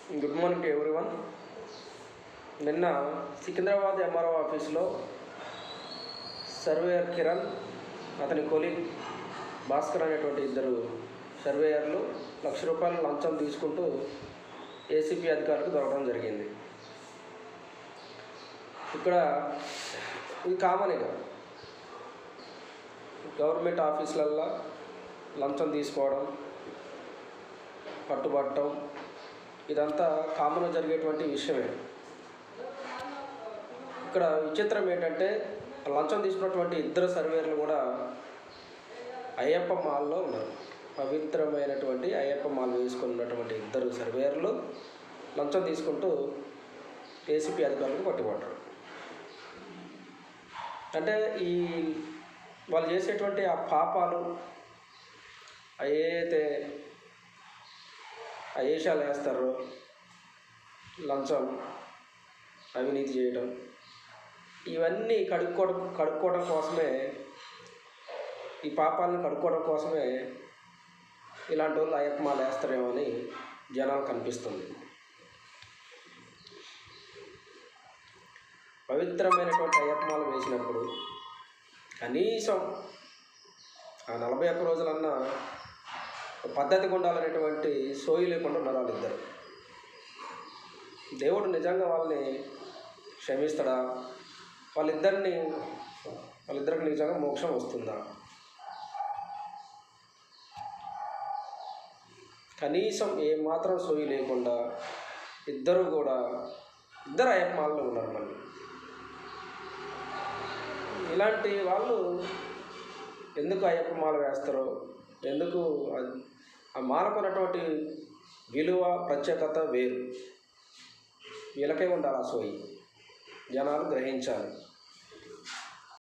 Good morning to everyone. నిన్న Secunderabad MRO ఆఫీసులో surveyor Kiran, అతని కొలీగ్ భాస్కర్ అనేటువంటి ఇద్దరు సర్వేయర్లు ₹1,00,000 లంచం తీసుకుంటూ ఏసీపీ అధికారులకు దొరకడం జరిగింది. ఇక్కడ ఇది కామన్గా గవర్నమెంట్ ఆఫీసులల్లో లంచం తీసుకోవడం, పట్టుబట్టడం ఇదంతా కామన్గా జరిగేటువంటి విషయమే. ఇక్కడ విచిత్రం ఏంటంటే లంచం తీసుకున్నటువంటి ఇద్దరు సర్వేయర్లు కూడా అయ్యప్ప మాల్లో ఉన్నారు. పవిత్రమైనటువంటి అయ్యప్ప మాల్ వేసుకున్నటువంటి ఇద్దరు సర్వేయర్లు లంచం తీసుకుంటూ ఏసీపీ అధికారులకు పట్టుబడ్డారు. అంటే ఈ వాళ్ళు చేసేటువంటి ఆ పాపాలు ఏదైతే ఏషాలు వేస్తారో, లంచం, అవినీతి చేయడం, ఇవన్నీ కడుక్కోవడం కోసమే, ఈ పాపాలను కడుక్కోవడం కోసమే ఇలాంటి వాళ్ళు అయ్యప్ప మాల వేస్తారేమో అని జనాలు కనిపిస్తుంది. పవిత్రమైనటువంటి అయ్యప్ప మాల వేసినప్పుడు కనీసం ఆ 41 రోజులన్నా పద్ధతిగా ఉండాలనేటువంటి సోయి లేకుండా ఉన్నారు వాళ్ళిద్దరు. దేవుడు నిజంగా వాళ్ళని క్షమిస్తాడా? వాళ్ళిద్దరికి నిజంగా మోక్షం వస్తుందా? కనీసం ఏమాత్రం సోయి లేకుండా ఇద్దరు అయ్యప్ప మాలలో ఉన్నారు. మళ్ళీ ఇలాంటి వాళ్ళు ఎందుకు అయ్యప్ప మాల వేస్తారో, ఎందుకు ఆ మాలకున్నటువంటి విలువ, ప్రత్యేకత వేరు. వీళ్ళకే ఉండాలి ఆ సోయి. జనాలు గ్రహించాలి.